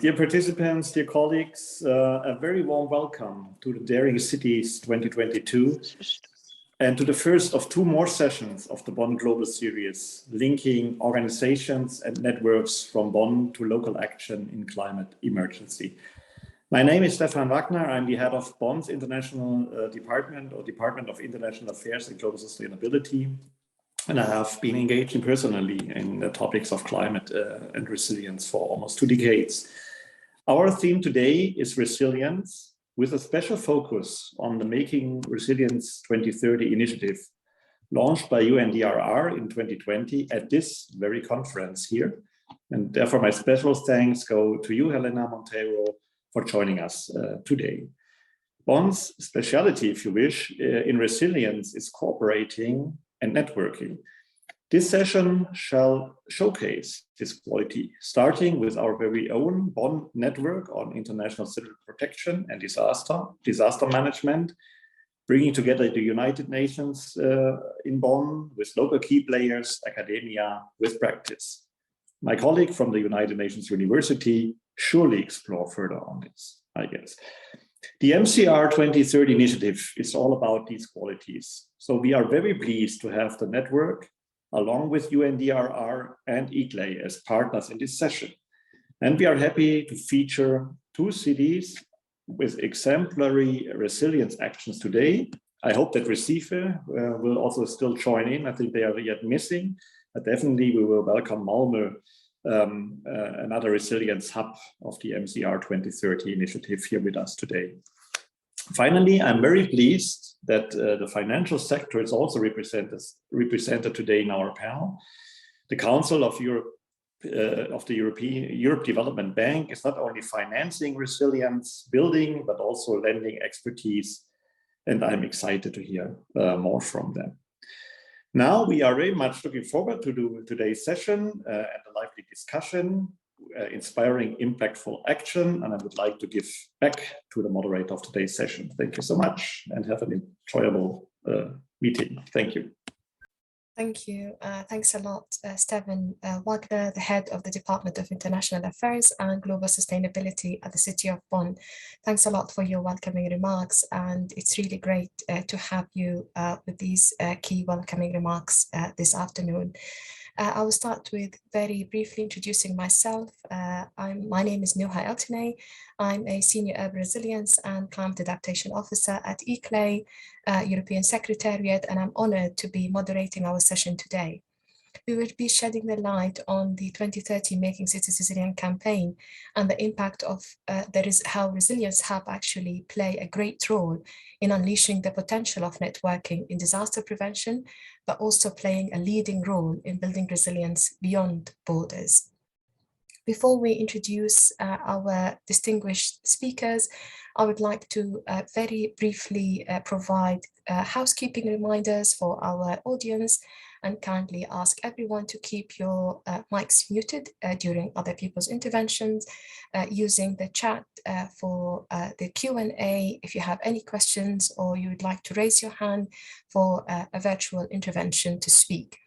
Dear participants, dear colleagues, a very warm welcome to the Daring Cities 2022 and to the first of two more sessions of the Bonn Global Series, linking organizations and networks from Bonn to local action in climate emergency. My name is Stefan Wagner. I'm the head of Bonn's International Department of International Affairs and Global Sustainability. And I have been engaging personally in the topics of climate and resilience for almost 2 decades. Our theme today is resilience, with a special focus on the Making Resilience 2030 initiative, launched by UNDRR in 2020 at this very conference here. And therefore my special thanks go to you, Helena Monteiro, for joining us today. Bonn's speciality, if you wish, in resilience is cooperating and networking. This session shall showcase this quality, starting with our very own Bonn network on international civil protection and disaster management, bringing together the United Nations in Bonn with local key players, academia with practice. My colleague from the United Nations University surely explore further on this, I guess. The MCR 2030 initiative is all about these qualities. So we are very pleased to have the network along with UNDRR and ICLEI as partners in this session. And we are happy to feature 2 cities with exemplary resilience actions today. I hope that Recife will also still join in. I think they are yet missing, but definitely we will welcome Malmö, another resilience hub of the MCR 2030 initiative here with us today. Finally, I'm very pleased that the financial sector is also represented today in our panel. The Council of Europe of the Europe Development Bank is not only financing resilience building, but also lending expertise. And I'm excited to hear more from them. Now we are very much looking forward to today's session and a lively discussion, inspiring impactful action. And I would like to give back to the moderator of today's session. Thank you so much and have an enjoyable meeting. Thank you. Thank you. Thanks a lot, Stefan Wagner, the head of the Department of International Affairs and Global Sustainability at the City of Bonn. Thanks a lot for your welcoming remarks, and it's really great to have you with these key welcoming remarks this afternoon. I will start with very briefly introducing myself. My name is Nuha Eltinay. I'm a Senior Urban Resilience and Climate Adaptation Officer at ICLEI, European Secretariat, and I'm honored to be moderating our session today. We will be shedding the light on the 2030 Making Cities Resilient campaign and the impact of how Resilience Hub actually play a great role in unleashing the potential of networking in disaster prevention, but also playing a leading role in building resilience beyond borders. Before we introduce our distinguished speakers, I would like to very briefly provide housekeeping reminders for our audience and kindly ask everyone to keep your mics muted during other people's interventions, using the chat for the Q&A if you have any questions or you would like to raise your hand for a virtual intervention to speak.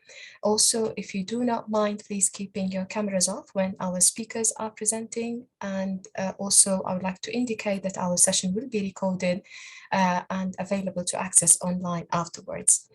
Also, if you do not mind, please keeping your cameras off when our speakers are presenting. And also, I would like to indicate that our session will be recorded and available to access online afterwards.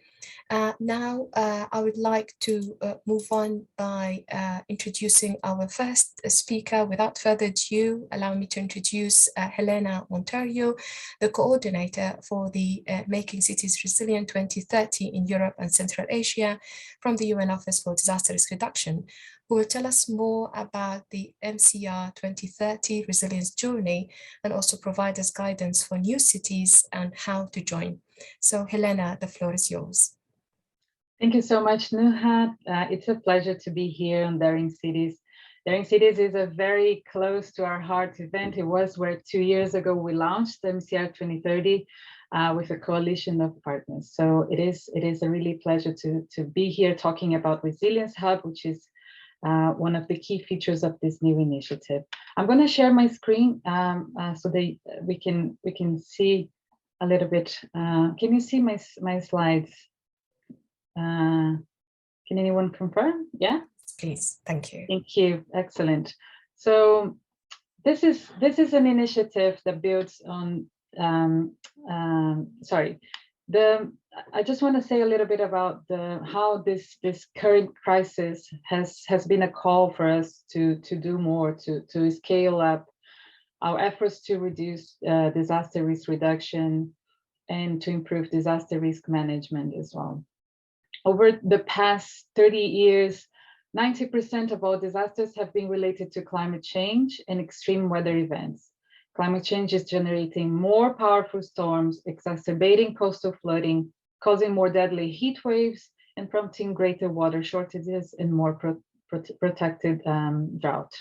Now, I would like to move on by introducing our first speaker. Without further ado, allow me to introduce Helena Monteiro, the coordinator for the Making Cities Resilient 2030 in Europe and Central Asia from the UN Office for Disaster Risk Reduction, who will tell us more about the MCR 2030 resilience journey and also provide us guidance for new cities and how to join. So Helena, the floor is yours. Thank you so much, Nuha. It's a pleasure to be here on Daring Cities. Daring Cities is a very close to our heart event. It was where 2 years ago we launched MCR 2030 with a coalition of partners. So it is a really pleasure to be here talking about Resilience Hub, which is one of the key features of this new initiative. I'm going to share my screen so that we can see a little bit. Can you see my slides? Can anyone confirm? Yeah? Please, thank you. Thank you, excellent. So this is an initiative that builds on I just want to say a little bit about how this current crisis has been a call for us to do more, to scale up our efforts to reduce disaster risk reduction and to improve disaster risk management as well. Over the past 30 years, 90% of all disasters have been related to climate change and extreme weather events. Climate change is generating more powerful storms, exacerbating coastal flooding, causing more deadly heat waves, and prompting greater water shortages and more protected drought.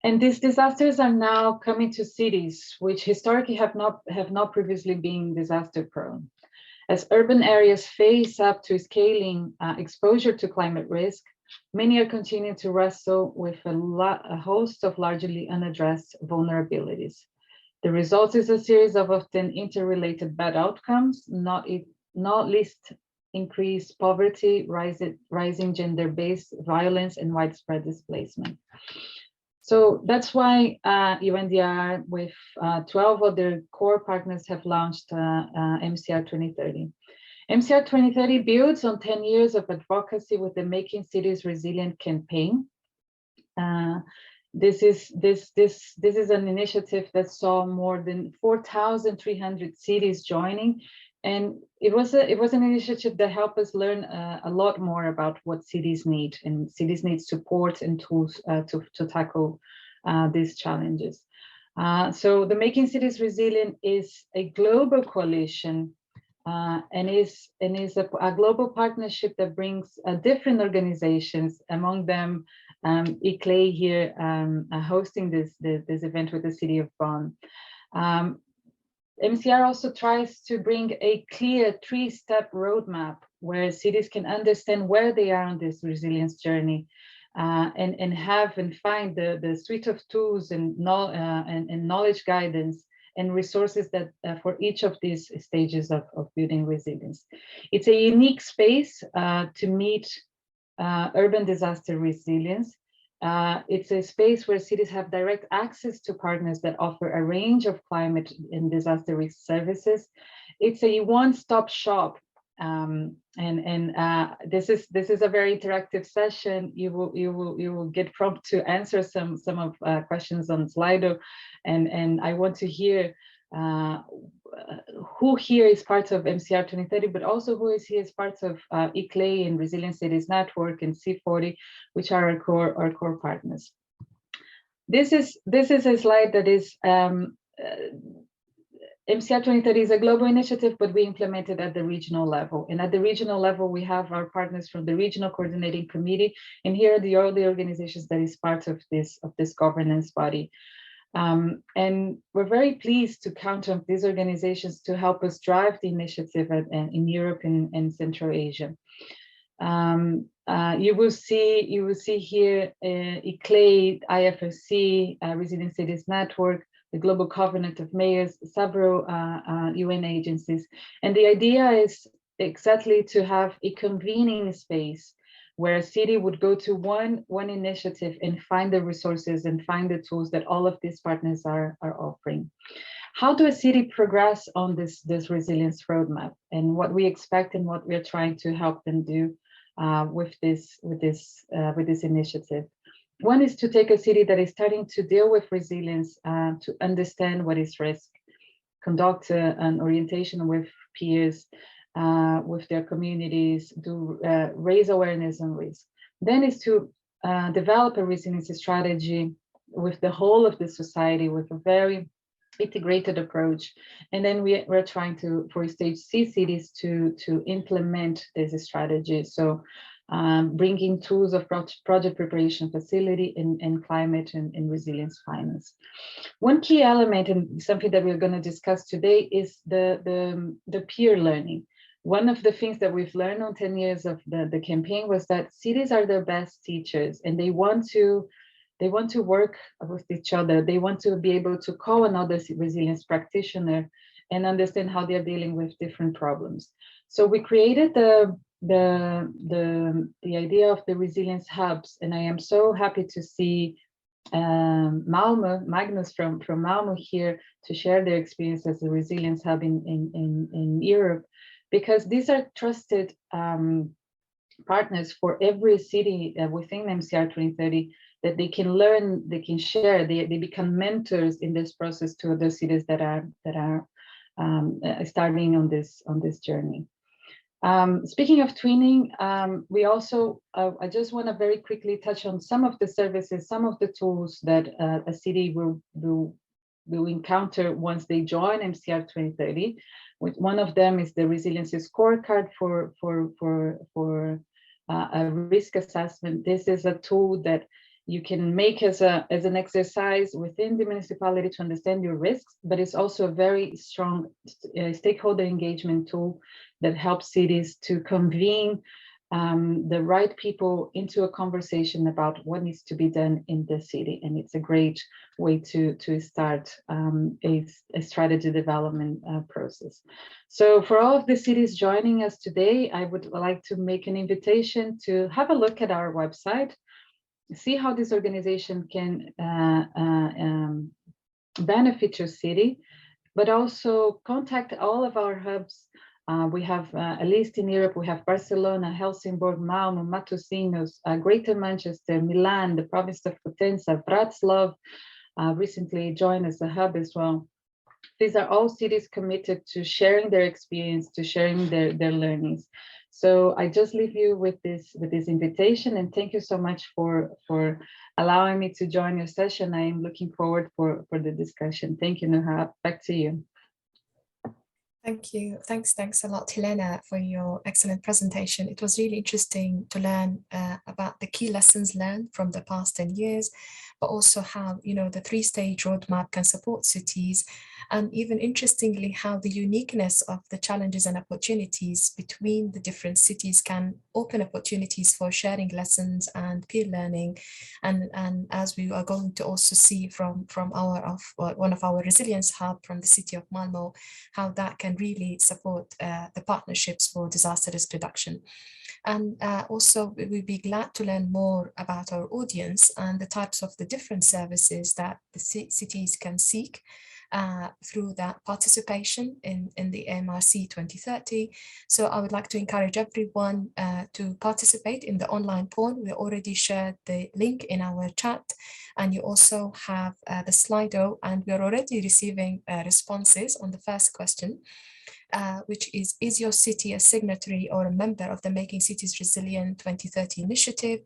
And these disasters are now coming to cities, which historically have not previously been disaster prone. As urban areas face up to scaling exposure to climate risk, many are continuing to wrestle with a host of largely unaddressed vulnerabilities. The result is a series of often interrelated bad outcomes, not least increased poverty, rising gender-based violence, and widespread displacement. So that's why UNDRR with 12 other core partners have launched MCR 2030. MCR 2030 builds on 10 years of advocacy with the Making Cities Resilient campaign. This is an initiative that saw more than 4,300 cities joining, and it was an initiative that helped us learn a lot more about what cities need, and cities need support and tools to tackle these challenges. So the Making Cities Resilient is a global coalition and is a global partnership that brings different organizations, among them ICLEI here hosting this event with the city of Bonn. MCR also tries to bring a clear 3-step roadmap where cities can understand where they are on this resilience journey and find the suite of tools and knowledge guidance and resources that for each of these stages of building resilience. It's a unique space to meet urban disaster resilience. It's a space where cities have direct access to partners that offer a range of climate and disaster risk services. It's a one-stop shop, this is a very interactive session. You will get prompt to answer some of questions on Slido, and I want to hear who here is part of MCR 2030, but also who is here as part of ICLEI and Resilient Cities Network and C40, which are our core partners. This is a slide that is MCR 2030 is a global initiative, but we implement it at the regional level. And at the regional level, we have our partners from the Regional Coordinating Committee, and here are all the organizations that is part of this governance body. And we're very pleased to count on these organizations to help us drive the initiative in Europe and Central Asia. You will see here ICLEI, IFSC, Resilient Cities Network, the Global Covenant of Mayors, several UN agencies. And the idea is exactly to have a convening space where a city would go to one initiative and find the resources and find the tools that all of these partners are offering. How do a city progress on this resilience roadmap, and what we expect and what we're trying to help them do with this initiative? One is to take a city that is starting to deal with resilience to understand what is risk, conduct an orientation with peers, with their communities, raise awareness on risk. Then is to develop a resilience strategy with the whole of the society with a very integrated approach. And then we're trying to, for stage C cities, to implement this strategy. So bringing tools of project preparation facility and climate and resilience finance. One key element, and something that we're going to discuss today, is the peer learning. One of the things that we've learned on 10 years of the campaign was that cities are their best teachers, and they want to work with each other. They want to be able to call another resilience practitioner and understand how they're dealing with different problems. So we created the idea of the resilience hubs, and I am so happy to see Magnus from Malmo here to share their experience as a resilience hub in Europe, because these are trusted partners for every city within MCR 2030, that they can learn, they can share, they become mentors in this process to other cities that are starting on this journey. Speaking of twinning, we also, I just want to very quickly touch on some of the services, some of the tools that a city will encounter once they join MCR 2030. One of them is the resiliency scorecard for a risk assessment. This is a tool that you can make as an exercise within the municipality to understand your risks, but it's also a very strong stakeholder engagement tool that helps cities to convene the right people into a conversation about what needs to be done in the city. And it's a great way to start a strategy development process. So for all of the cities joining us today, I would like to make an invitation to have a look at our website, see how this organization can benefit your city, but also contact all of our hubs. We have, at least in Europe, we have Barcelona, Helsingborg, Malmo, Matosinhos, Greater Manchester, Milan, the province of Potenza, Wrocław recently joined as a hub as well. These are all cities committed to sharing their experience, to sharing their learnings. So I just leave you with this invitation, and thank you so much for allowing me to join your session. I am looking forward for the discussion. Thank you, Nuha. Back to you. Thank you. Thanks a lot, Helena, for your excellent presentation. It was really interesting to learn about the key lessons learned from the past 10 years, but also how, the 3-stage roadmap can support cities, and even interestingly, how the uniqueness of the challenges and opportunities between the different cities can open opportunities for sharing lessons and peer learning. And as we are going to also see from one of our resilience hub from the city of Malmo, how that can really support the partnerships for disaster risk reduction. And also, we'd be glad to learn more about our audience and the types of the different services that the cities can seek through that participation in the MRC 2030. So I would like to encourage everyone to participate in the online poll. We already shared the link in our chat, and you also have the Slido, and we're already receiving responses on the first question, which is your city a signatory or a member of the Making Cities Resilient 2030 initiative?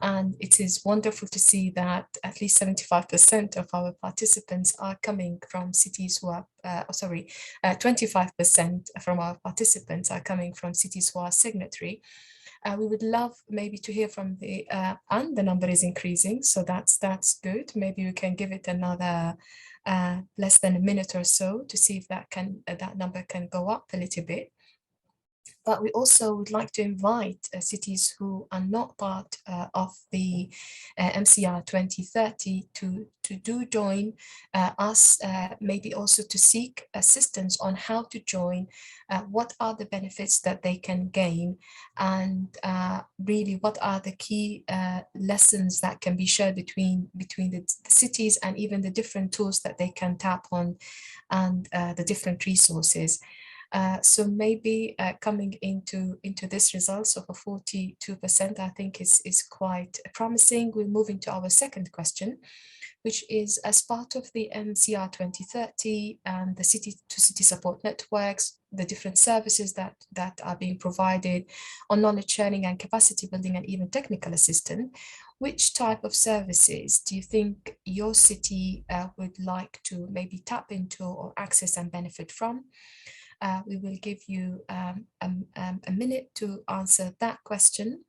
And it is wonderful to see that at least 75% of our participants are coming from cities who are, 25% from our participants are coming from cities who are signatory. We would love maybe to hear from and the number is increasing, so that's good. Maybe we can give it another less than a minute or so to see if that number can go up a little bit. But we also would like to invite cities who are not part of the MCR 2030 to do join us, maybe also to seek assistance on how to join, what are the benefits that they can gain, and really what are the key lessons that can be shared between the cities, and even the different tools that they can tap on, and the different resources. So maybe coming into this results of a 42%, I think is quite promising. We're moving to our second question, which is, as part of the MCR 2030 and the city-to-city support networks, the different services that are being provided on knowledge sharing and capacity building and even technical assistance, which type of services do you think your city would like to maybe tap into or access and benefit from? We will give you a minute to answer that question.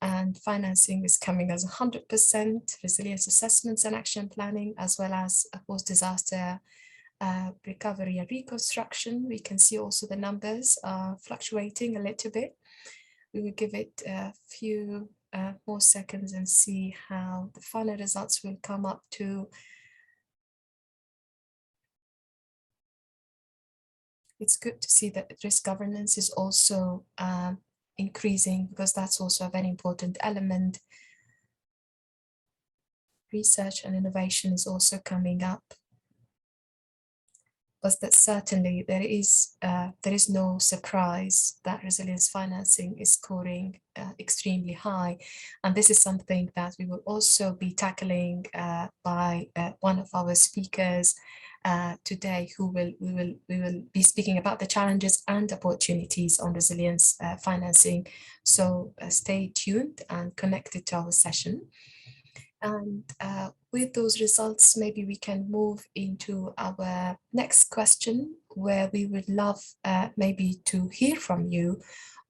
And financing is coming as 100%, resilience assessments and action planning, as well as post-disaster recovery and reconstruction. We can see also the numbers are fluctuating a little bit. We will give it a few more seconds and see how the final results will come up to. It's good to see that risk governance is also increasing, because that's also a very important element. research and innovation is also coming up. But that certainly there is no surprise that resilience financing is scoring extremely high, and this is something that we will also be tackling by one of our speakers today, who we will be speaking about the challenges and opportunities on resilience financing. So stay tuned and connected to our session. And with those results, maybe we can move into our next question, where we would love maybe to hear from you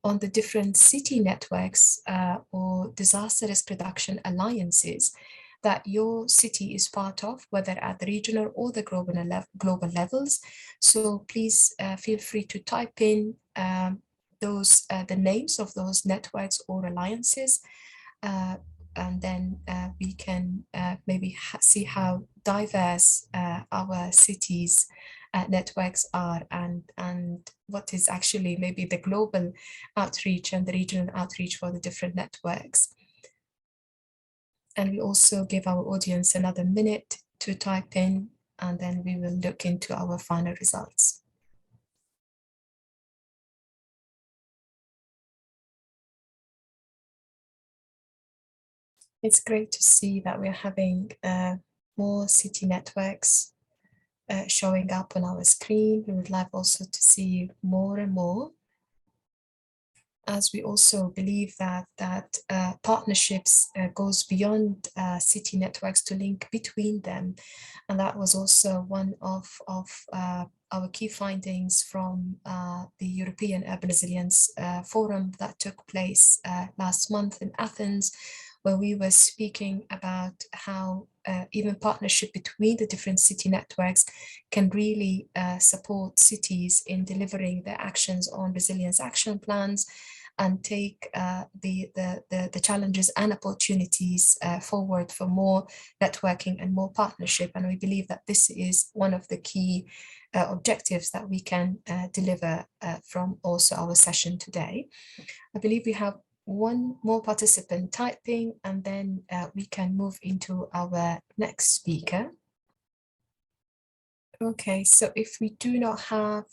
on the different city networks or disaster risk reduction alliances that your city is part of, whether at the regional or the global levels. So please feel free to type in the names of those networks or alliances, and then we can maybe see how diverse our cities' networks are, and what is actually maybe the global outreach and the regional outreach for the different networks. And we also give our audience another minute to type in, and then we will look into our final results. It's great to see that we're having more city networks showing up on our screen. We would like also to see more and more, as we also believe that partnerships goes beyond city networks to link between them. And that was also one of our key findings from the European Urban Resilience Forum that took place last month in Athens, where we were speaking about how even partnership between the different city networks can really support cities in delivering their actions on resilience action plans, and take the challenges and opportunities forward for more networking and more partnership. And we believe that this is one of the key objectives that we can deliver from also our session today. I believe we have one more participant typing, and then we can move into our next speaker. Okay, so if we do not have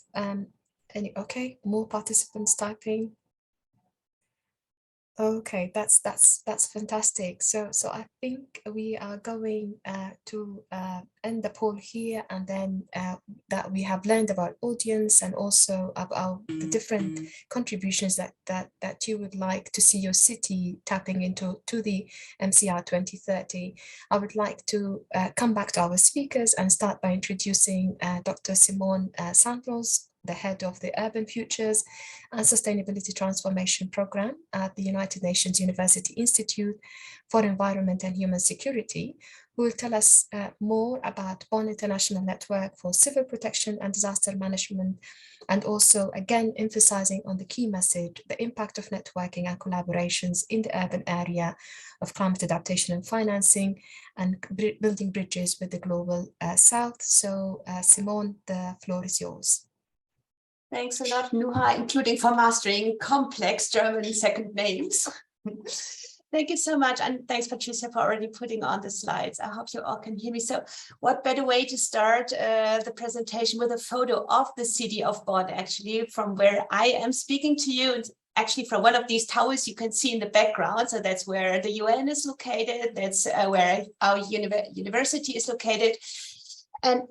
more participants typing. Okay, that's fantastic. So I think we are going to end the poll here, and then that we have learned about audience and also about the different contributions that you would like to see your city tapping into to the MCR 2030. I would like to come back to our speakers and start by introducing Dr. Simone Sandros, the head of the Urban Futures and Sustainability Transformation Program at the United Nations University Institute for Environment and Human Security, who will tell us more about Bonn International Network for Civil Protection and Disaster Management, and also again emphasizing on the key message, the impact of networking and collaborations in the urban area of climate adaptation and financing, and building bridges with the global south. So Simone, the floor is yours. Thanks a lot, Nuha, including for mastering complex German second names. Thank you so much. And thanks, Patricia, for already putting on the slides. I hope you all can hear me. So what better way to start the presentation with a photo of the city of Bonn, actually, from where I am speaking to you. It's actually from one of these towers you can see in the background. So that's where the UN is located. That's where our university is located. And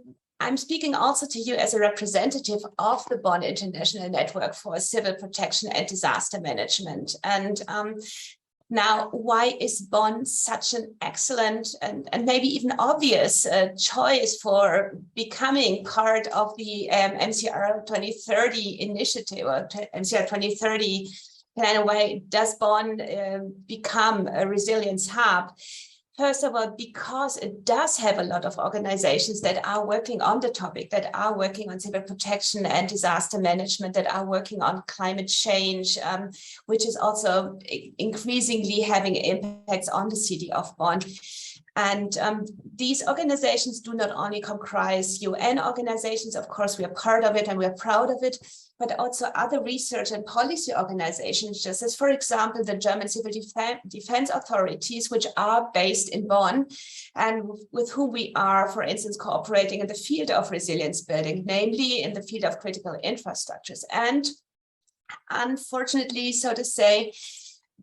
I'm speaking also to you as a representative of the Bonn International Network for Civil Protection and Disaster Management. And now, why is Bonn such an excellent and maybe even obvious choice for becoming part of the MCR 2030 initiative, or MCR 2030 plan? Why does Bonn become a resilience hub? First of all, because it does have a lot of organizations that are working on the topic, that are working on civil protection and disaster management, that are working on climate change, which is also increasingly having impacts on the city of Bonn. And these organizations do not only comprise UN organizations, of course, we are part of it and we are proud of it, but also other research and policy organizations, just as, for example, the German civil defense authorities, which are based in Bonn, and with whom we are, for instance, cooperating in the field of resilience building, namely in the field of critical infrastructures. And unfortunately, so to say,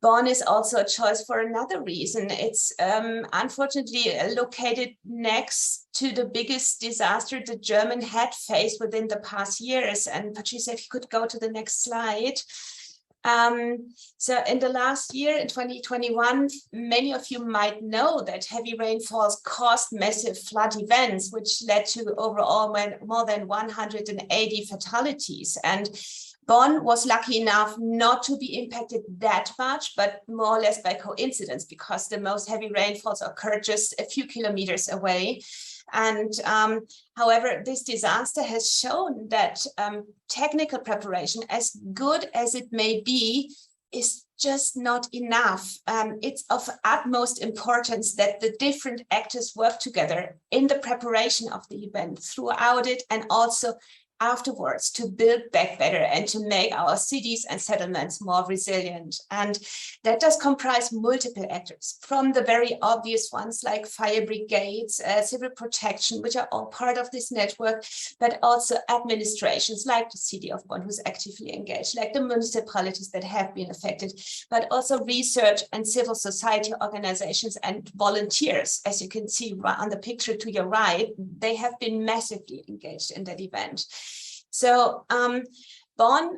Bonn is also a choice for another reason. It's unfortunately located next to the biggest disaster the German had faced within the past years. And Patricia, if you could go to the next slide. So in the last year, in 2021, many of you might know that heavy rainfalls caused massive flood events, which led to overall more than 180 fatalities. And Bonn was lucky enough not to be impacted that much, but more or less by coincidence, because the most heavy rainfalls occurred just a few kilometers away. And however, this disaster has shown that technical preparation, as good as it may be, is just not enough. It's of utmost importance that the different actors work together in the preparation of the event, throughout it, and also afterwards to build back better and to make our cities and settlements more resilient. And that does comprise multiple actors, from the very obvious ones like fire brigades, civil protection, which are all part of this network, but also administrations like the city of Bonn, who's actively engaged, like the municipalities that have been affected, but also research and civil society organizations and volunteers. As you can see on the picture to your right, they have been massively engaged in that event. So Bonn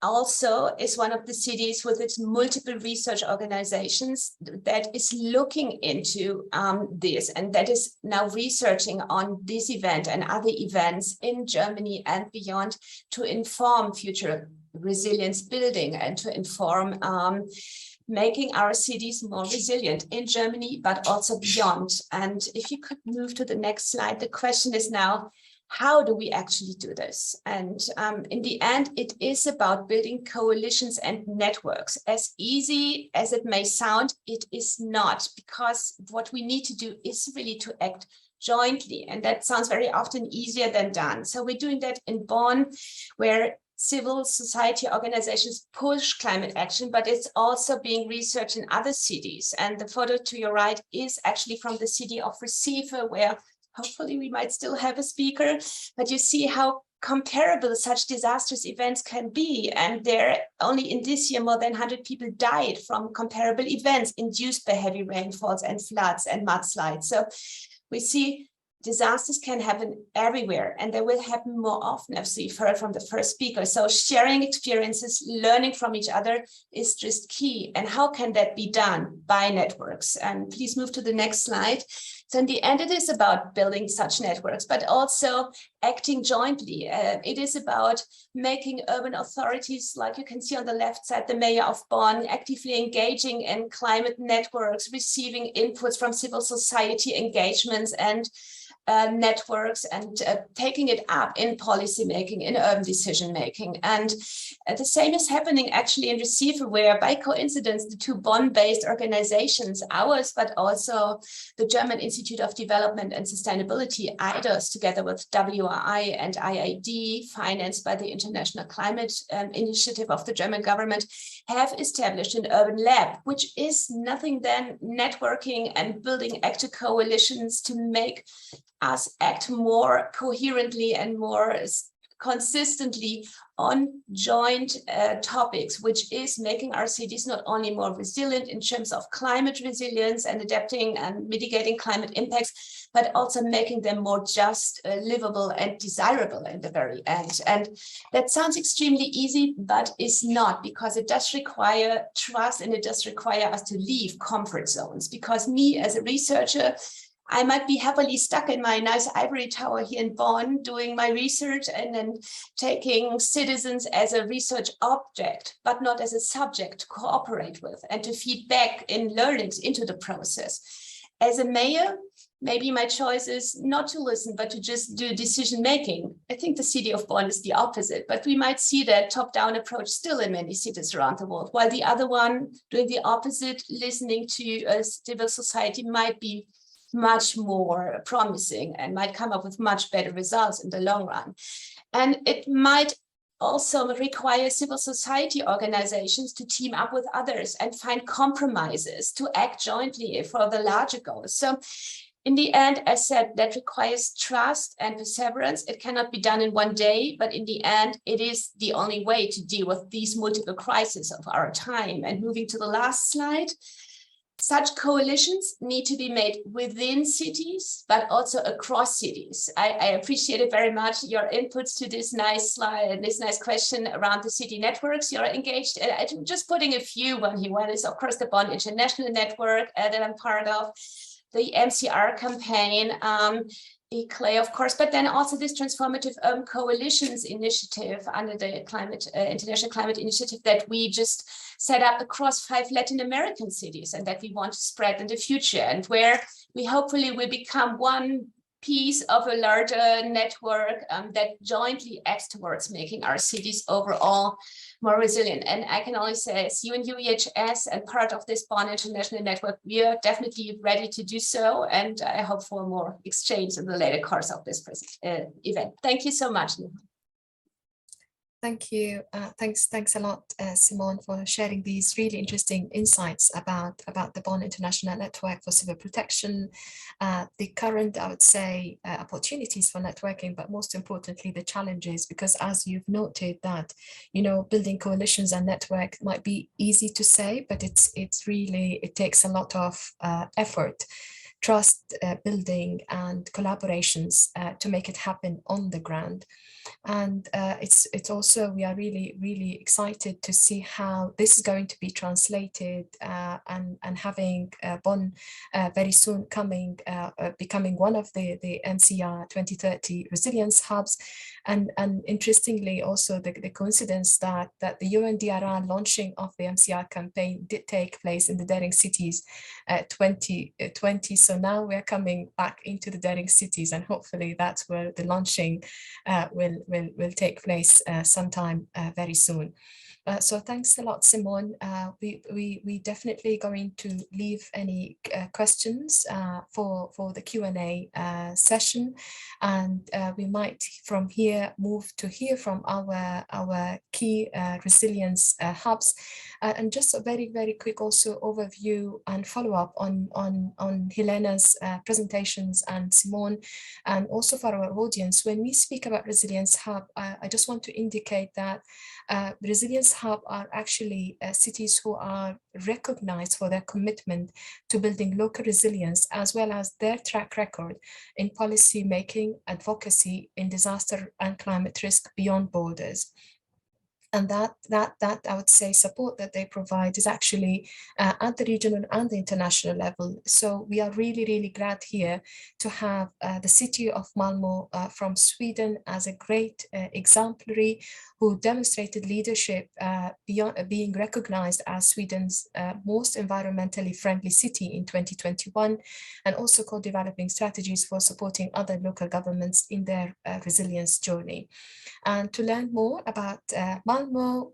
also is one of the cities with its multiple research organizations that is looking into this, and that is now researching on this event and other events in Germany and beyond to inform future resilience building and to inform making our cities more resilient in Germany, but also beyond. And if you could move to the next slide, the question is now, how do we actually do this? And in the end, it is about building coalitions and networks. As easy as it may sound, it is not, because what we need to do is really to act jointly. And that sounds very often easier than done. So we're doing that in Bonn, where civil society organizations push climate action, but it's also being researched in other cities. And the photo to your right is actually from the city of Recife, where hopefully we might still have a speaker, but you see how comparable such disastrous events can be. And there, only in this year, more than 100 people died from comparable events induced by heavy rainfalls and floods and mudslides. So we see disasters can happen everywhere, and they will happen more often, as we've heard from the first speaker. So sharing experiences, learning from each other is just key. And how can that be done? By networks. And please move to the next slide. So in the end, it is about building such networks, but also acting jointly. It is about making urban authorities, like you can see on the left side, the mayor of Bonn, actively engaging in climate networks, receiving inputs from civil society engagements and networks, and taking it up in policy making, in urban decision making. And the same is happening actually in Recife, where by coincidence the two Bonn-based organizations, ours, but also the German Institute of Development and Sustainability, IDOS, together with WRI and IID, financed by the International Climate Initiative of the German government, have established an urban lab, which is nothing than networking and building active coalitions to make us act more coherently and more consistently on joint topics, which is making our cities not only more resilient in terms of climate resilience and adapting and mitigating climate impacts, but also making them more just, livable and desirable in the very end. And that sounds extremely easy, but is not, because it does require trust, and it does require us to leave comfort zones. Because me as a researcher, I might be happily stuck in my nice ivory tower here in Bonn doing my research and then taking citizens as a research object, but not as a subject to cooperate with and to feed back in learnings into the process. As a mayor, maybe my choice is not to listen, but to just do decision making. I think the city of Bonn is the opposite, but we might see that top-down approach still in many cities around the world, while the other one, doing the opposite, listening to civil society, might be much more promising and might come up with much better results in the long run. And it might also require civil society organizations to team up with others and find compromises to act jointly for the larger goals. So in the end, as said, that requires trust and perseverance. It cannot be done in one day, but in the end, it is the only way to deal with these multiple crises of our time. And moving to the last slide, such coalitions need to be made within cities, but also across cities. I appreciated very much your inputs to this nice slide and this nice question around the city networks you're engaged in. I'm just putting a few on here. One is, of course, the Bonn International Network that I'm part of, the MCR campaign, ECLAY, of course, but then also this transformative coalitions initiative under the International Climate Initiative that we just set up across 5 Latin American cities and that we want to spread in the future, and where we hopefully will become one piece of a larger network that jointly acts towards making our cities overall more resilient. And I can only say, as UNDRR and part of this Bonn International Network, we are definitely ready to do so. And I hope for more exchange in the later course of this event. Thank you so much. Thank you. Thanks a lot, Simone, for sharing these really interesting insights about the Bonn International Network for Civil Protection, the current, I would say, opportunities for networking, but most importantly, the challenges, because as you've noted that, building coalitions and network might be easy to say, but it's really, it takes a lot of effort, trust building and collaborations to make it happen on the ground. And it's also, we are really excited to see how this is going to be translated and having Bonn very soon becoming one of the MCR 2030 resilience hubs. And interestingly, also the coincidence that the UNDRR launching of the MCR campaign did take place in the Daring Cities 2020. So now we're coming back into the Daring Cities, and hopefully that's where the launching will take place sometime very soon. So thanks a lot, Simone. We definitely going to leave any questions for the Q&A session, and we might from here move to hear from our key resilience hubs, and just a very quick also overview and follow up on Helena's presentations and Simone, and also for our audience. When we speak about resilience hub, I just want to indicate that resilience hub are actually cities who are recognized for their commitment to building local resilience, as well as their track record in policy making, advocacy in disaster and climate risk beyond borders. And that I would say support that they provide is actually at the regional and the international level. So we are really glad here to have the city of Malmö from Sweden as a great exemplary, who demonstrated leadership beyond being recognized as Sweden's most environmentally friendly city in 2021, and also co-developing strategies for supporting other local governments in their resilience journey. And to learn more about Malmö,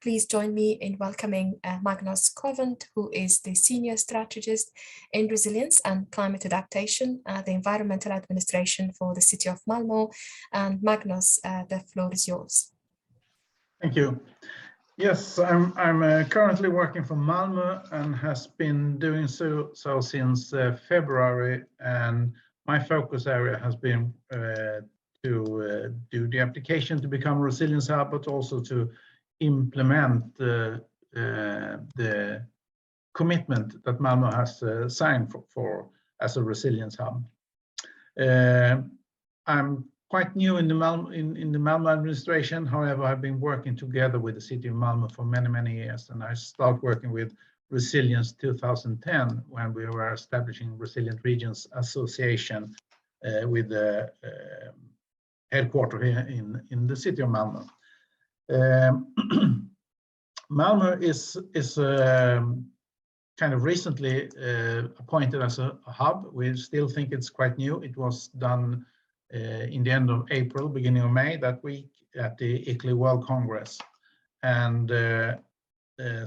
please join me in welcoming Magnus Covent, who is the Senior Strategist in Resilience and Climate Adaptation at the Environmental Administration for the City of Malmö. And Magnus, the floor is yours. Thank you. Yes, I'm currently working for Malmö and has been doing so since February, and my focus area has been to do the application to become a resilience hub, but also to implement the commitment that Malmö has signed for as a resilience hub. I'm quite new in the Malmö administration. However, I've been working together with the city of Malmö for many years, and I started working with Resilience 2010 when we were establishing Resilient Regions Association with the headquarters here in the city of Malmö. Malmö is kind of recently appointed as a hub. We still think it's quite new. It was done in the end of April, beginning of May that week at the ICLAY World Congress. And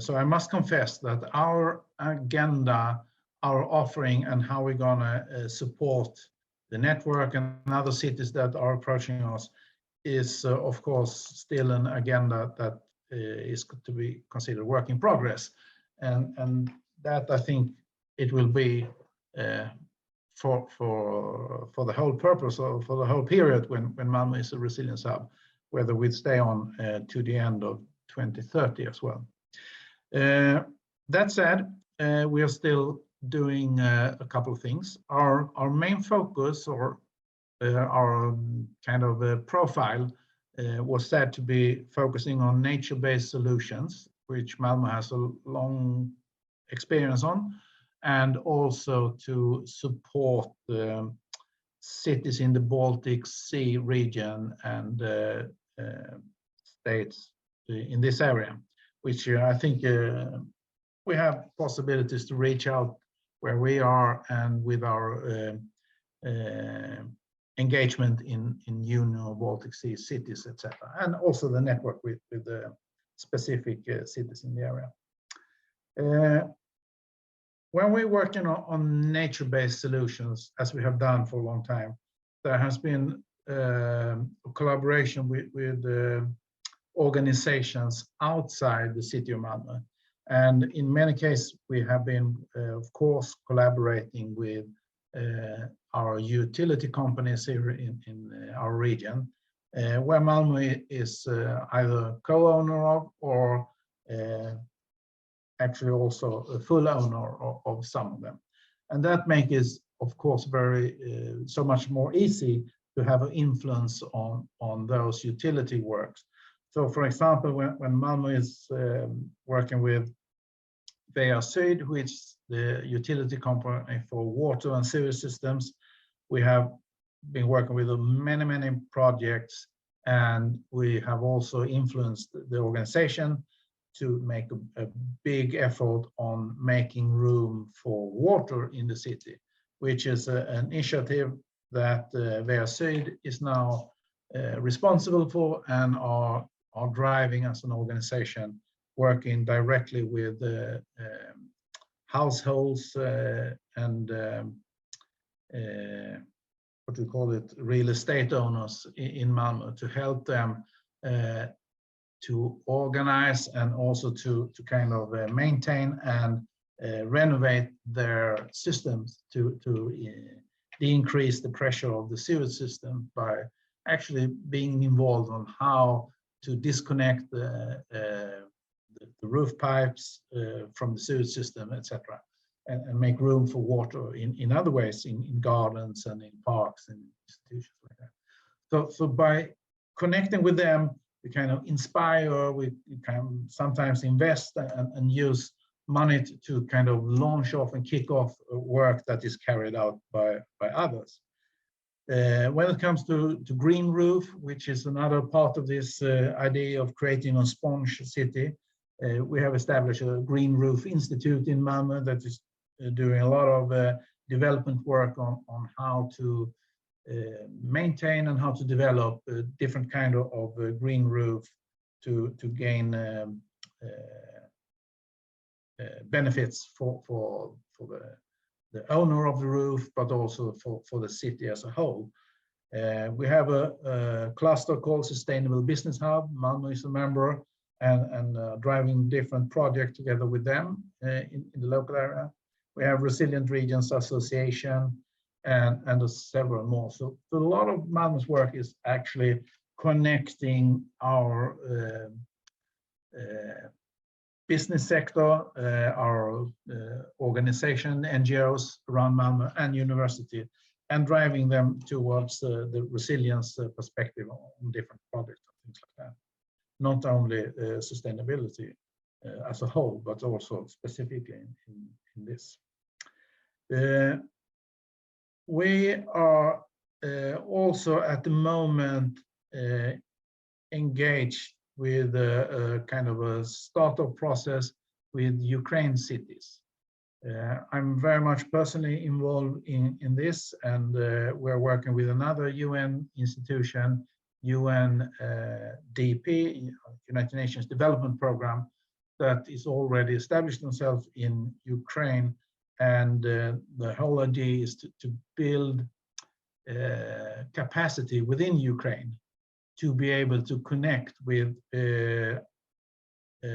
so I must confess that our agenda our offering and how we're gonna support the network and other cities that are approaching us is, of course, still an agenda that is to be considered work in progress. And that I think it will be for the whole purpose or for the whole period when Malmö is a resilience hub, whether we stay on to the end of 2030 as well. That said, we are still doing a couple of things. Our main focus, or our kind of profile, was said to be focusing on nature-based solutions, which Malmö has a long experience on, and also to support cities in the Baltic Sea region and states in this area, which I think we have possibilities to reach out where we are and with our engagement in Union Baltic Sea cities, etc., and also the network with the specific cities in the area. When we're working on nature-based solutions, as we have done for a long time, there has been a collaboration with organizations outside the city of Malmö. And in many cases, we have been, of course, collaborating with our utility companies here in our region, where Malmö is either co-owner of or actually also a full owner of some of them. And that makes it, of course, very so much more easy to have an influence on those utility works. So, for example, when Malmö is working with VR Syd, which is the utility company for water and sewage systems, we have been working with many projects, and we have also influenced the organization to make a big effort on making room for water in the city, which is an initiative that VR Syd is now responsible for and are driving as an organization, working directly with households and what we call it, real estate owners in Malmö, to help them to organize and also to kind of maintain and renovate their systems to increase the pressure of the sewage system by actually being involved on how to disconnect the roof pipes from the sewage system, etc., and make room for water in other ways, in gardens and in parks and institutions like that. So by connecting with them, we kind of inspire, we can sometimes invest and use money to kind of launch off and kick off work that is carried out by others. When it comes to green roof, which is another part of this idea of creating a sponge city, we have established a Green Roof Institute in Malmö that is doing a lot of development work on how to maintain and how to develop a different kind of green roof to gain benefits for the owner of the roof, but also for the city as a whole. We have a cluster called Sustainable Business Hub. Malmö is a member and driving different projects together with them in the local area. We have Resilient Regions Association and several more. So a lot of Malmö's work is actually connecting our business sector, our organization, NGOs around Malmö and university, and driving them towards the resilience perspective on different projects and things like that. Not only sustainability as a whole, but also specifically in this. We are also at the moment engaged with a kind of a startup process with Ukraine cities. I'm very much personally involved in this, and we're working with another UN institution, UNDP, United Nations Development Program, that is already established themselves in Ukraine And the whole idea is to build capacity within Ukraine to be able to connect with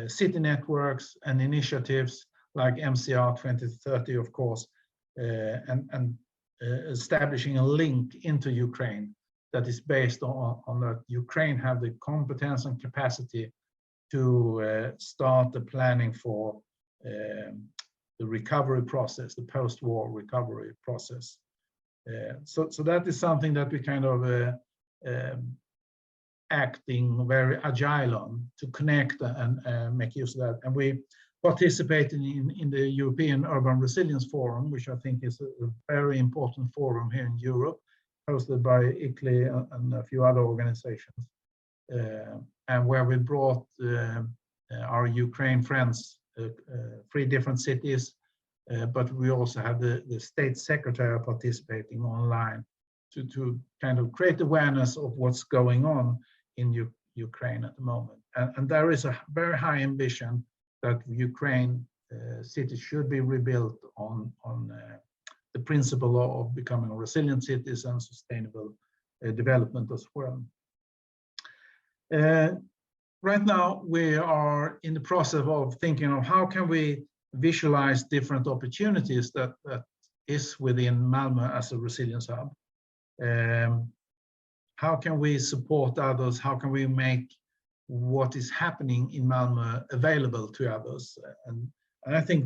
city networks and initiatives like MCR 2030, of course, and establishing a link into Ukraine that is based on that Ukraine have the competence and capacity to start the planning for the recovery process, the post-war recovery process. So that is something that we kind of acting very agile on to connect and make use of that. And we participated in the European Urban Resilience Forum, which I think is a very important forum here in Europe, hosted by ICLEI and a few other organizations, and where we brought our Ukraine friends, 3 different cities, but we also have the state secretary participating online to kind of create awareness of what's going on in Ukraine at the moment. And there is a very high ambition that Ukraine cities should be rebuilt on the principle of becoming resilient cities and sustainable development as well. Right now, we are in the process of thinking of how can we visualize different opportunities that is within Malmö as a resilience hub. How can we support others? How can we make what is happening in Malmö available to others? And I think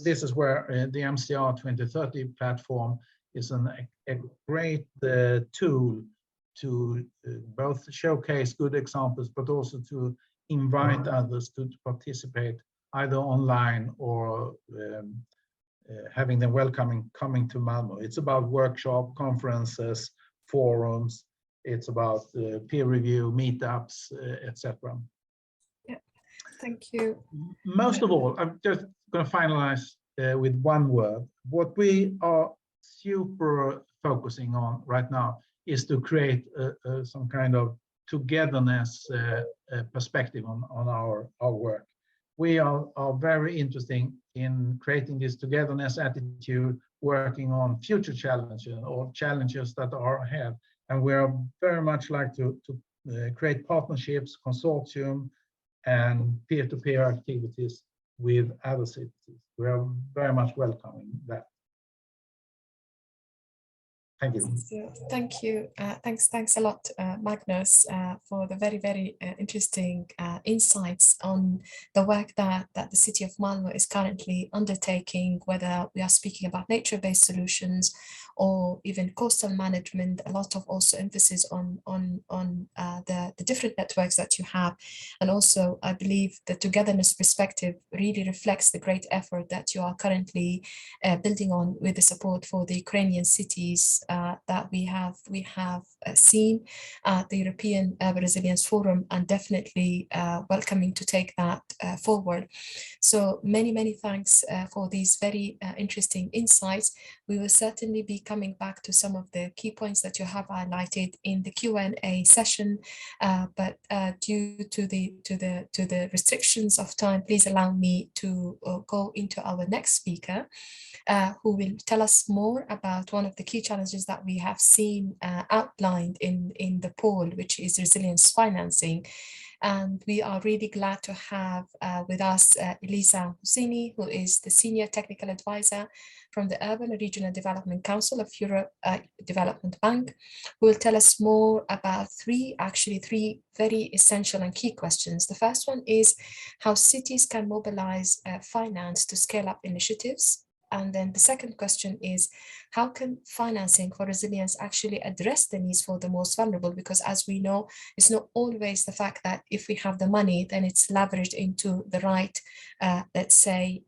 this is where the MCR 2030 platform is a great tool to both showcase good examples, but also to invite others to participate either online or having them coming to Malmö. It's about workshop, conferences, forums. It's about peer review, meetups, etc. Yeah, thank you. Most of all, I'm just going to finalize with one word. What we are super focusing on right now is to create some kind of togetherness perspective on our work. We are very interested in creating this togetherness attitude, working on future challenges or challenges that are ahead. And we are very much like to create partnerships, consortium, and peer-to-peer activities with other cities. We are very much welcoming that. Thank you. Thank you. Thanks a lot, Magnus, for the very, very interesting insights on the work that the city of Malmö is currently undertaking, whether we are speaking about nature-based solutions or even coastal management. A lot of also emphasis on the different networks that you have. And also, I believe the togetherness perspective really reflects the great effort that you are currently building on with the support for the Ukrainian cities that we have seen at the European Urban Resilience Forum, and definitely welcoming to take that forward. So many thanks for these very interesting insights. We will certainly be coming back to some of the key points that you have highlighted in the Q&A session, but due to the restrictions of time, please allow me to go into our next speaker, who will tell us more about one of the key challenges that we have seen outlined in the poll, which is resilience financing. And we are really glad to have with us Elisa Husseini, who is the Senior Technical Advisor from the Urban and Regional Development Council of Europe Development Bank, who will tell us more about three very essential and key questions. The first one is how cities can mobilize finance to scale up initiatives. And then the second question is, how can financing for resilience actually address the needs for the most vulnerable? Because as we know, it's not always the fact that if we have the money, then it's leveraged into the right, let's say,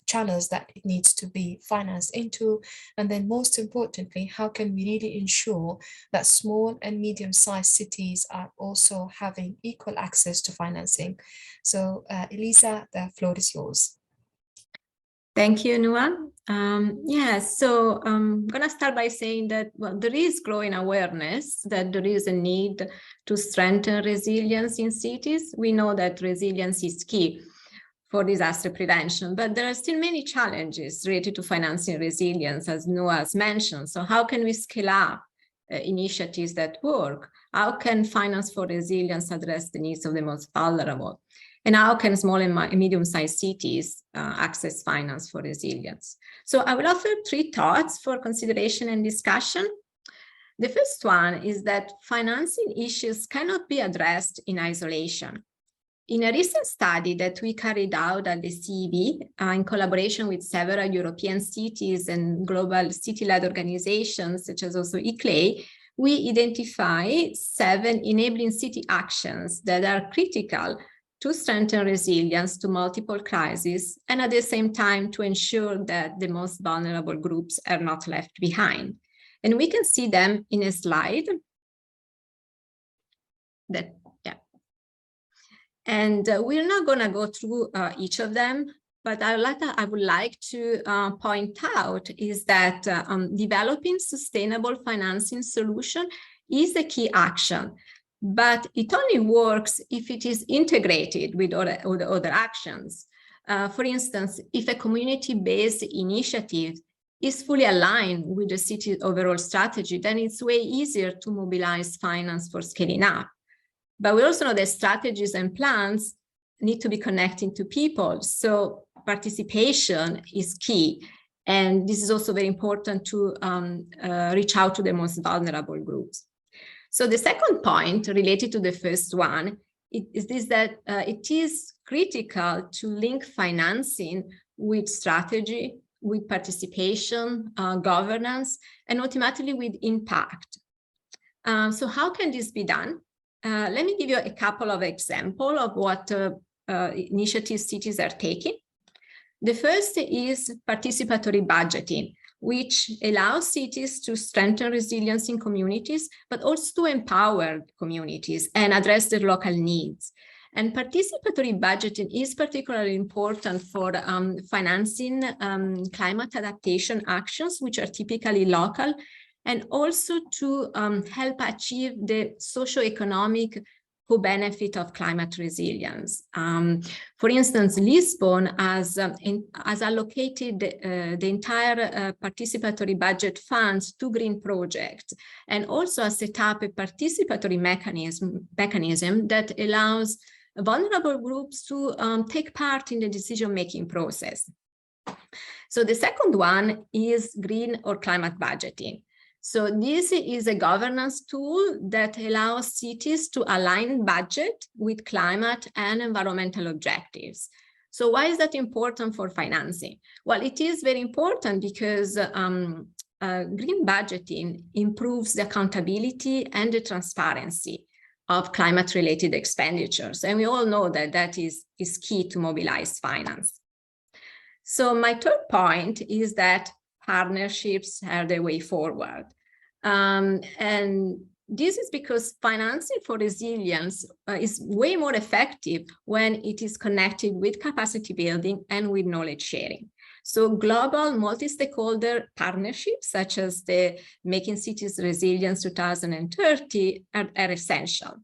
channels that it needs to be financed into. And then most importantly, how can we really ensure that small and medium-sized cities are also having equal access to financing? So Elisa, the floor is yours. Thank you, Nuan. So I'm going to start by saying that, well, there is growing awareness that there is a need to strengthen resilience in cities. We know that resilience is key for disaster prevention, but there are still many challenges related to financing resilience, as Noah has mentioned. So how can we scale up initiatives that work? How can finance for resilience address the needs of the most vulnerable? And how can small and medium-sized cities access finance for resilience? So I will offer 3 thoughts for consideration and discussion. The first one is that financing issues cannot be addressed in isolation. In a recent study that we carried out at the CEB in collaboration with several European cities and global city-led organizations, such as also ICLEI, we identify 7 enabling city actions that are critical to strengthen resilience to multiple crises and at the same time to ensure that the most vulnerable groups are not left behind. And we can see them in a slide that, yeah. And we're not going to go through each of them, but I would like to point out is that developing sustainable financing solution is a key action, but it only works if it is integrated with other actions. For instance, if a community-based initiative is fully aligned with the city's overall strategy, then it's way easier to mobilize finance for scaling up. But we also know that strategies and plans need to be connecting to people. So participation is key. And this is also very important to reach out to the most vulnerable groups. So the second point related to the first one is this, that it is critical to link financing with strategy, with participation, governance, and ultimately with impact. So how can this be done? Let me give you a couple of examples of what initiatives cities are taking. The first is participatory budgeting, which allows cities to strengthen resilience in communities, but also to empower communities and address their local needs. And participatory budgeting is particularly important for financing climate adaptation actions, which are typically local, and also to help achieve the socio-economic co-benefit of climate resilience. For instance, Lisbon has allocated the entire participatory budget funds to green projects, and also has set up a participatory mechanism that allows vulnerable groups to take part in the decision-making process. So the second one is green or climate budgeting. So this is a governance tool that allows cities to align budget with climate and environmental objectives. So why is that important for financing? Well, it is very important because green budgeting improves the accountability and the transparency of climate-related expenditures. And we all know that that is key to mobilize finance. So my third point is that partnerships are the way forward. And this is because financing for resilience is way more effective when it is connected with capacity building and with knowledge sharing. So global multi-stakeholder partnerships, such as the Making Cities Resilience 2030, are essential.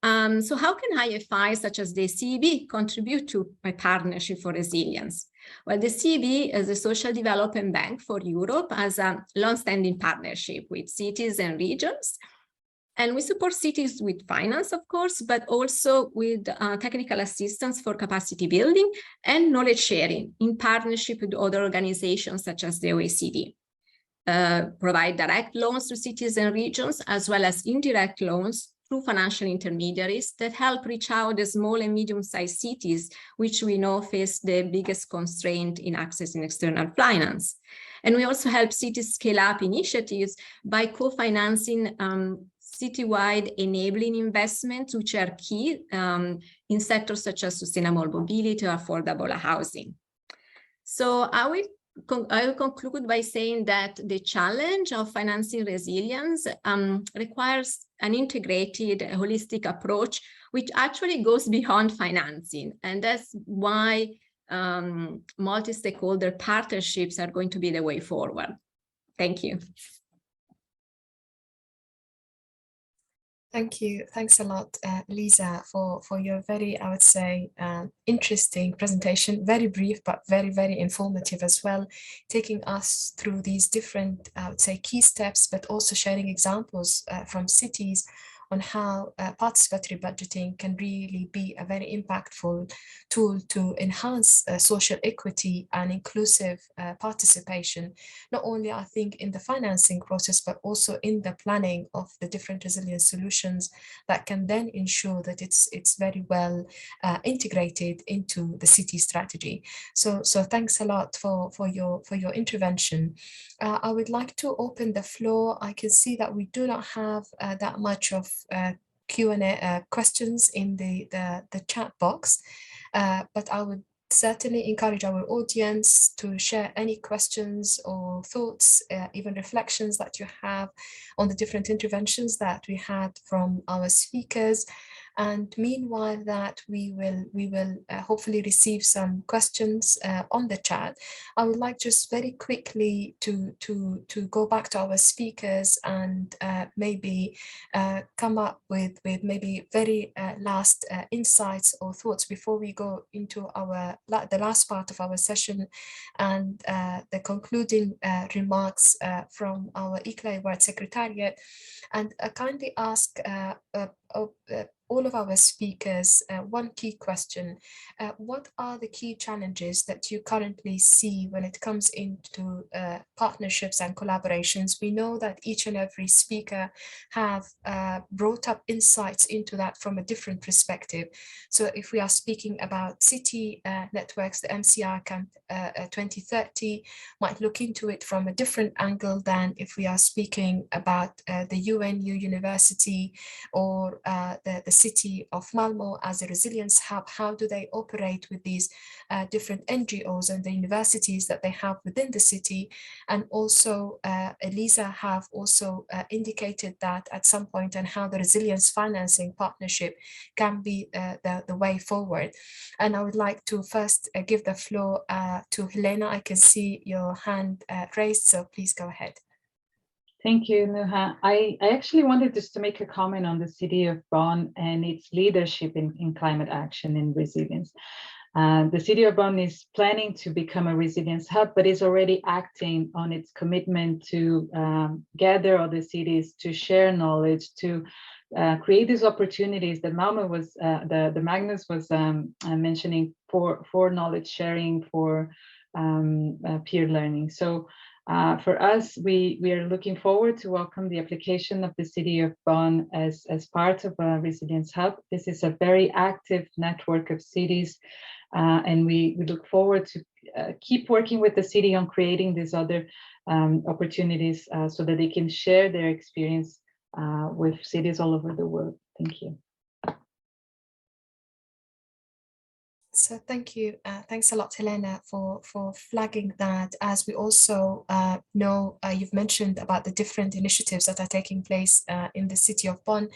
So how can IFIs such as the CEB contribute to a partnership for resilience? Well, the CEB, as a social development bank for Europe, has a long-standing partnership with cities and regions. And we support cities with finance, of course, but also with technical assistance for capacity building and knowledge sharing in partnership with other organizations such as the OECD. Provide direct loans to cities and regions, as well as indirect loans through financial intermediaries that help reach out the small and medium-sized cities, which we know face the biggest constraint in accessing external finance. And we also help cities scale up initiatives by co-financing citywide enabling investments, which are key in sectors such as sustainable mobility or affordable housing. So I will conclude by saying that the challenge of financing resilience requires an integrated, holistic approach, which actually goes beyond financing. And that's why multi-stakeholder partnerships are going to be the way forward. Thank you. Thank you. Thanks a lot, Lisa, for your very, I would say, interesting presentation. Very brief, but very, very informative as well, taking us through these different, I would say, key steps, but also sharing examples from cities on how participatory budgeting can really be a very impactful tool to enhance social equity and inclusive participation, not only, I think, in the financing process, but also in the planning of the different resilience solutions that can then ensure that it's very well integrated into the city strategy. So thanks a lot for your intervention. I would like to open the floor. I can see that we do not have that much of Q&A questions in the chat box, but I would certainly encourage our audience to share any questions or thoughts, even reflections that you have on the different interventions that we had from our speakers. And meanwhile that we will hopefully receive some questions on the chat. I would like just very quickly to go back to our speakers and maybe come up with maybe very last insights or thoughts before we go into the last part of our session and the concluding remarks from our ICLA Award Secretariat. And kindly ask all of our speakers one key question. What are the key challenges that you currently see when it comes into partnerships and collaborations? We know that each and every speaker have brought up insights into that from a different perspective. So if we are speaking about city networks, the MCR Camp 2030 might look into it from a different angle than if we are speaking about the UNU University or the city of Malmö as a resilience hub. How do they operate with these different NGOs and the universities that they have within the city? And also Elisa have also indicated that at some point, and how the resilience financing partnership can be the way forward. And I would like to first give the floor to Helena. I can see your hand raised, so please go ahead. Thank you, Nuha. I actually wanted just to make a comment on the city of Bonn and its leadership in climate action and resilience. The city of Bonn is planning to become a resilience hub, but is already acting on its commitment to gather other cities, to share knowledge, to create these opportunities that Malmö was, the Magnus was mentioning for knowledge sharing, for peer learning. So for us, we are looking forward to welcome the application of the city of Bonn as part of a resilience hub. This is a very active network of cities, and we look forward to keep working with the city on creating these other opportunities so that they can share their experience with cities all over the world. Thank you. So thank you. Thanks a lot, Helena, for flagging that. As we also know, you've mentioned about the different initiatives that are taking place in the city of Bonn,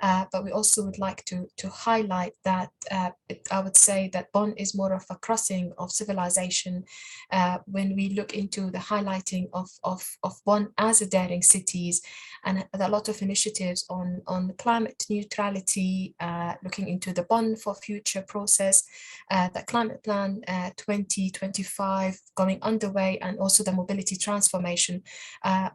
but we also would like to highlight that I would say that Bonn is more of a crossing of civilization when we look into the highlighting of Bonn as a daring cities, and a lot of initiatives on climate neutrality, looking into the Bonn for Future process, the climate plan 2025 going underway, and also the mobility transformation.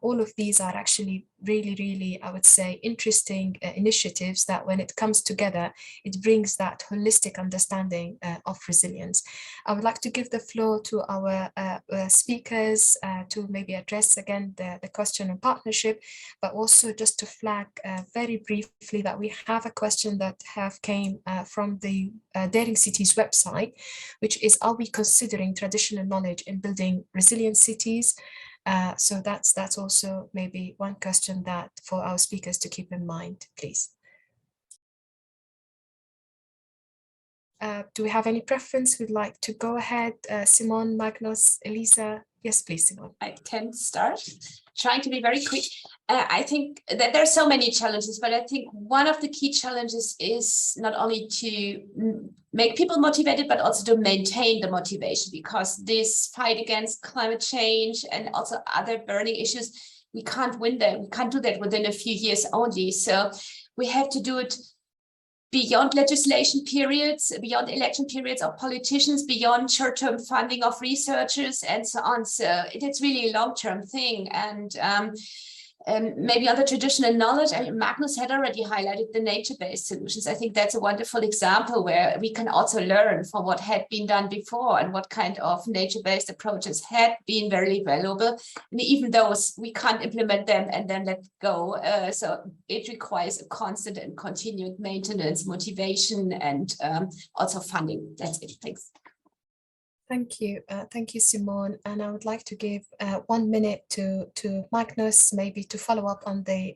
All of these are actually really, I would say, interesting initiatives that when it comes together, it brings that holistic understanding of resilience. I would like to give the floor to our speakers to maybe address again the question on partnership, but also just to flag very briefly that we have a question that have came from the Daring Cities website, which is, are we considering traditional knowledge in building resilient cities? So that's also maybe one question that for our speakers to keep in mind, please. Do we have any preference? Who'd like to go ahead? Simone, Magnus, Elisa? Yes, please, Simone. I can start, trying to be very quick. I think that there are so many challenges, but I think one of the key challenges is not only to make people motivated, but also to maintain the motivation, because this fight against climate change and also other burning issues, we can't win that. We can't do that within a few years only. So we have to do it beyond legislation periods, beyond election periods of politicians, beyond short-term funding of researchers, and so on. So it's really a long-term thing. And maybe on the traditional knowledge, and Magnus had already highlighted the nature-based solutions. I think that's a wonderful example where we can also learn from what had been done before and what kind of nature-based approaches had been very valuable. And even those, we can't implement them and then let go. So it requires a constant and continued maintenance, motivation, and also funding. That's it. Thanks. Thank you, Simone. And I would like to give 1 minute to Magnus, maybe to follow up on the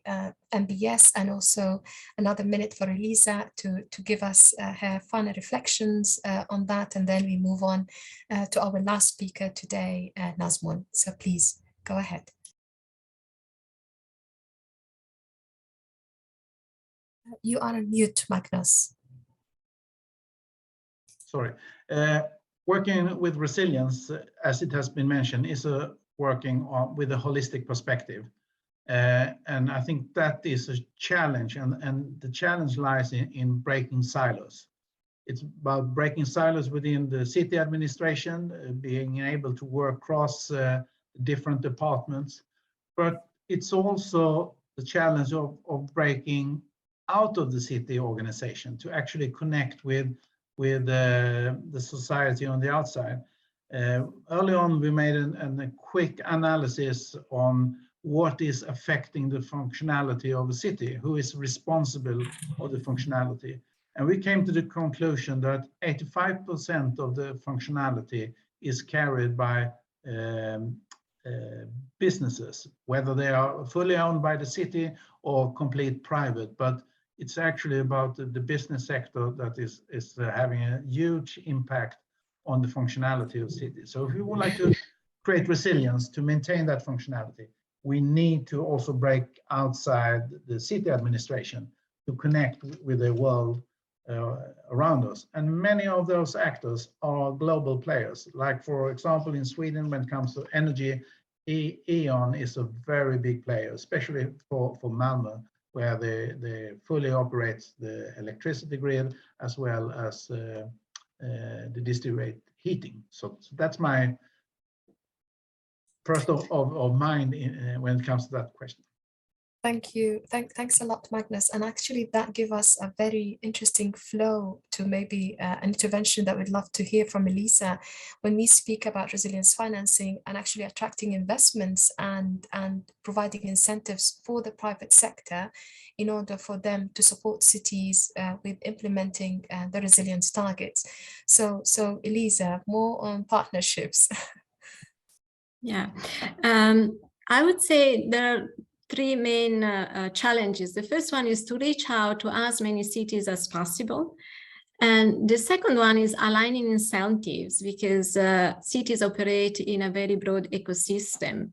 MBS, and also another minute for Elisa to give us her final reflections on that, and then we move on to our last speaker today, Nazmun. So please go ahead. You are on mute, Magnus. Sorry. Working with resilience, as it has been mentioned, is working with a holistic perspective. And I think that is a challenge, and the challenge lies in breaking silos. It's about breaking silos within the city administration, being able to work across different departments, but it's also the challenge of breaking out of the city organization to actually connect with the society on the outside. Early on, we made a quick analysis on what is affecting the functionality of a city, who is responsible for the functionality. And we came to the conclusion that 85% of the functionality is carried by businesses, whether they are fully owned by the city or complete private. But it's actually about the business sector that is having a huge impact on the functionality of cities. So if we would like to create resilience to maintain that functionality, we need to also break outside the city administration to connect with the world around us. And many of those actors are global players. Like, for example, in Sweden, when it comes to energy, E.ON is a very big player, especially for Malmö, where they fully operate the electricity grid as well as the distributed heating. So that's my first of mind when it comes to that question. Thank you. Thanks a lot, Magnus. And actually that gives us a very interesting flow to maybe an intervention that we'd love to hear from Elisa when we speak about resilience financing and actually attracting investments and providing incentives for the private sector in order for them to support cities with implementing the resilience targets. So Elisa, more on partnerships. Yeah, I would say there are three main challenges. The first one is to reach out to as many cities as possible. And the second one is aligning incentives, because cities operate in a very broad ecosystem.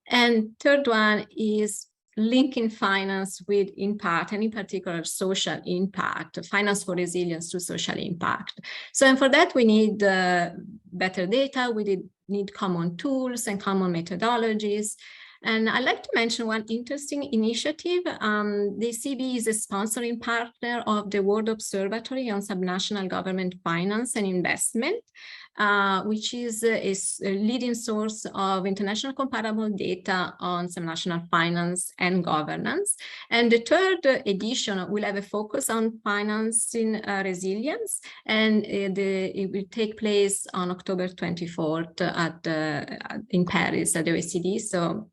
And third one is linking finance with impact, and in particular social impact, finance for resilience to social impact. So, and for that we need better data, we need common tools and common methodologies. And I'd like to mention one interesting initiative. The ECB is a sponsoring partner of the World Observatory on Subnational Government Finance and Investment, which is a leading source of international comparable data on subnational finance and governance. And the third edition will have a focus on financing resilience, and it will take place on October 24th in Paris at the OECD. So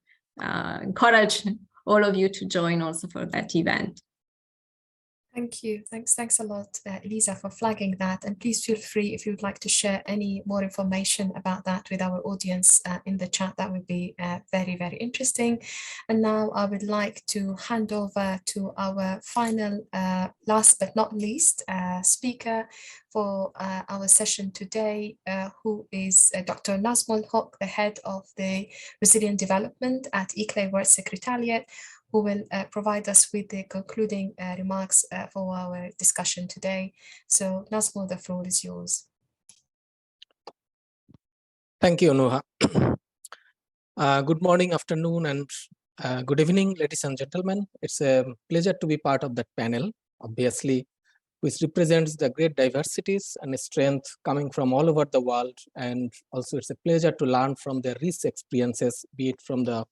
encourage all of you to join also for that event. Thank you. Thanks a lot, Elisa, for flagging that. And please feel free if you'd like to share any more information about that with our audience in the chat. That would be very, very interesting. And now I would like to hand over to our final, last but not least, speaker for our session today, who is Dr. Nazmun Hock, the head of the Resilient Development at ICLEI World Secretariat, who will provide us with the concluding remarks for our discussion today. So Nazmun, the floor is yours. Thank you, Nuha. Good morning, afternoon, and Good evening, ladies and gentlemen. It's a pleasure to be part of that panel, obviously, which represents the great diversities and strength coming from all over the world. And also it's a pleasure to learn from their rich experiences, be it from the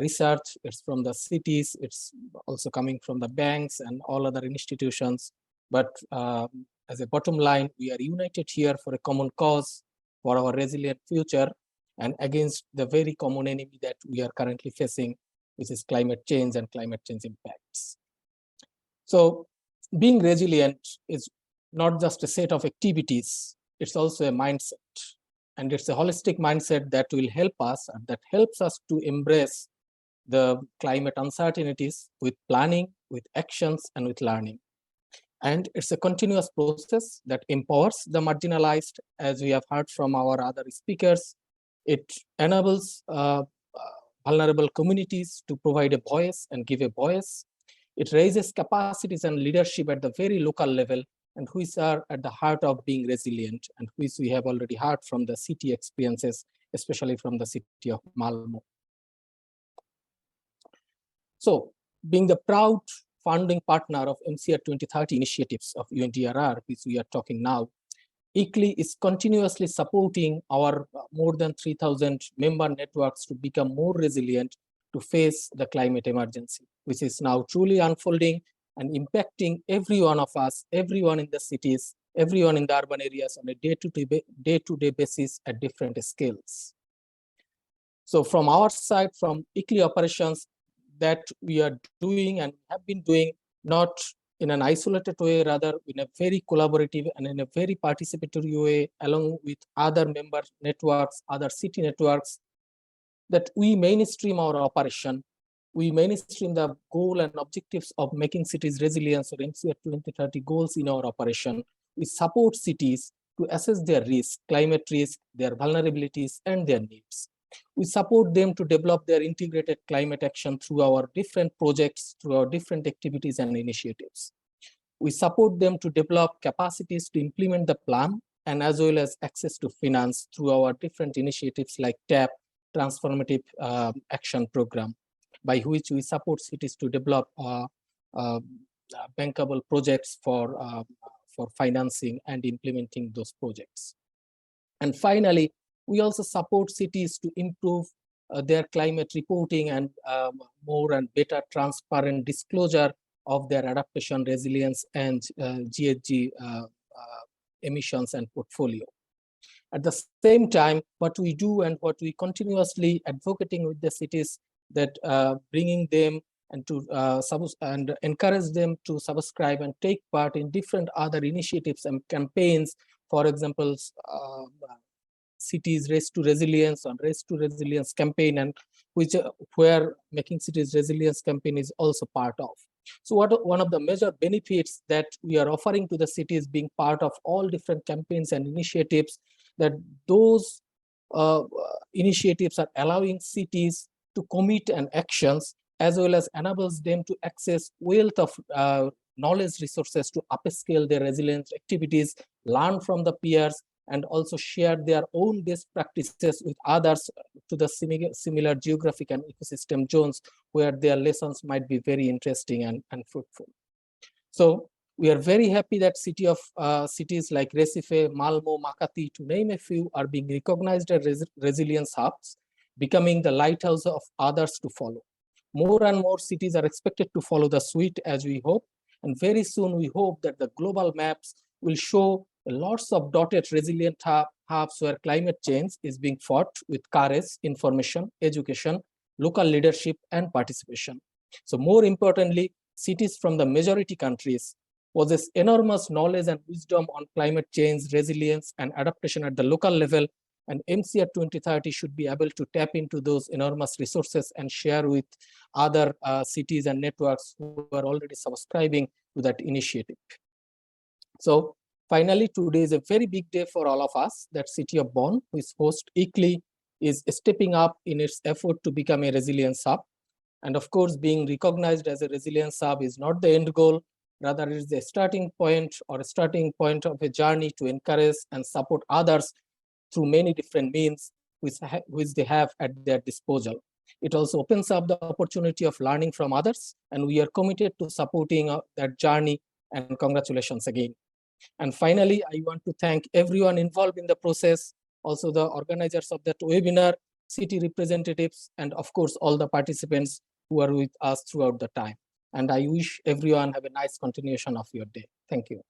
research, it's from the cities, it's also coming from the banks and all other institutions. But as a bottom line, we are united here for a common cause, for our resilient future, and against the very common enemy that we are currently facing, which is climate change and climate change impacts. So being resilient is not just a set of activities, it's also a mindset. And it's a holistic mindset that will help us, and that helps us to embrace the climate uncertainties with planning, with actions, and with learning. And it's a continuous process that empowers the marginalized, as we have heard from our other speakers. It enables vulnerable communities to provide a voice and give a voice. It raises capacities and leadership at the very local level, and which are at the heart of being resilient, and which we have already heard from the city experiences, especially from the city of Malmo. So, being the proud founding partner of MCR 2030 initiatives of UNDRR, which we are talking now, ICLEI is continuously supporting our more than 3,000 member networks to become more resilient to face the climate emergency, which is now truly unfolding and impacting every one of us, everyone in the cities, everyone in the urban areas on a day-to-day basis at different scales. So from our side, from ICLEI operations, that we are doing and have been doing, not in an isolated way, rather in a very collaborative and in a very participatory way, along with other member networks, other city networks, that we mainstream our operation, we mainstream the goal and objectives of making cities resilient, or MCR 2030 goals in our operation. We support cities to assess their risk, climate risk, their vulnerabilities, and their needs. We support them to develop their integrated climate action through our different projects, through our different activities and initiatives. We support them to develop capacities to implement the plan, and as well as access to finance through our different initiatives like TAP, Transformative Action Program, by which we support cities to develop bankable projects for financing and implementing those projects. And finally, we also support cities to improve their climate reporting and more and better transparent disclosure of their adaptation, resilience, and GHG emissions and portfolio. At the same time, what we do and what we continuously advocating with the cities, that bringing them and to encourage them to subscribe and take part in different other initiatives and campaigns. For example, cities Race to Resilience on Race to Resilience campaign, and where Making Cities Resilience campaign is also part of. So one of the major benefits that we are offering to the cities, being part of all different campaigns and initiatives, that those initiatives are allowing cities to commit and actions, as well as enables them to access wealth of knowledge resources to upscale their resilience activities, learn from the peers, and also share their own best practices with others to the similar geographic and ecosystem zones where their lessons might be very interesting and fruitful. So we are very happy that cities like Recife, Malmo, Makati, to name a few, are being recognized as resilience hubs, becoming the lighthouse of others to follow. More and more cities are expected to follow the suit, as we hope, and very soon we hope that the global maps will show lots of dotted resilient hubs where climate change is being fought with courage, information, education, local leadership, and participation. So more importantly, cities from the majority countries possess enormous knowledge and wisdom on climate change, resilience, and adaptation at the local level, and MCR 2030 should be able to tap into those enormous resources and share with other cities and networks who are already subscribing to that initiative. So finally, today is a very big day for all of us, that city of Bonn, which hosts ICLEI, is stepping up in its effort to become a resilience hub. And of course, being recognized as a resilience hub is not the end goal, rather it is a starting point, or a starting point of a journey to encourage and support others through many different means which they have at their disposal. It also opens up the opportunity of learning from others, and we are committed to supporting that journey, and congratulations again. And finally, I want to thank everyone involved in the process, also the organizers of that webinar, city representatives, and of course, all the participants who are with us throughout the time. And I wish everyone have a nice continuation of your day. Thank you.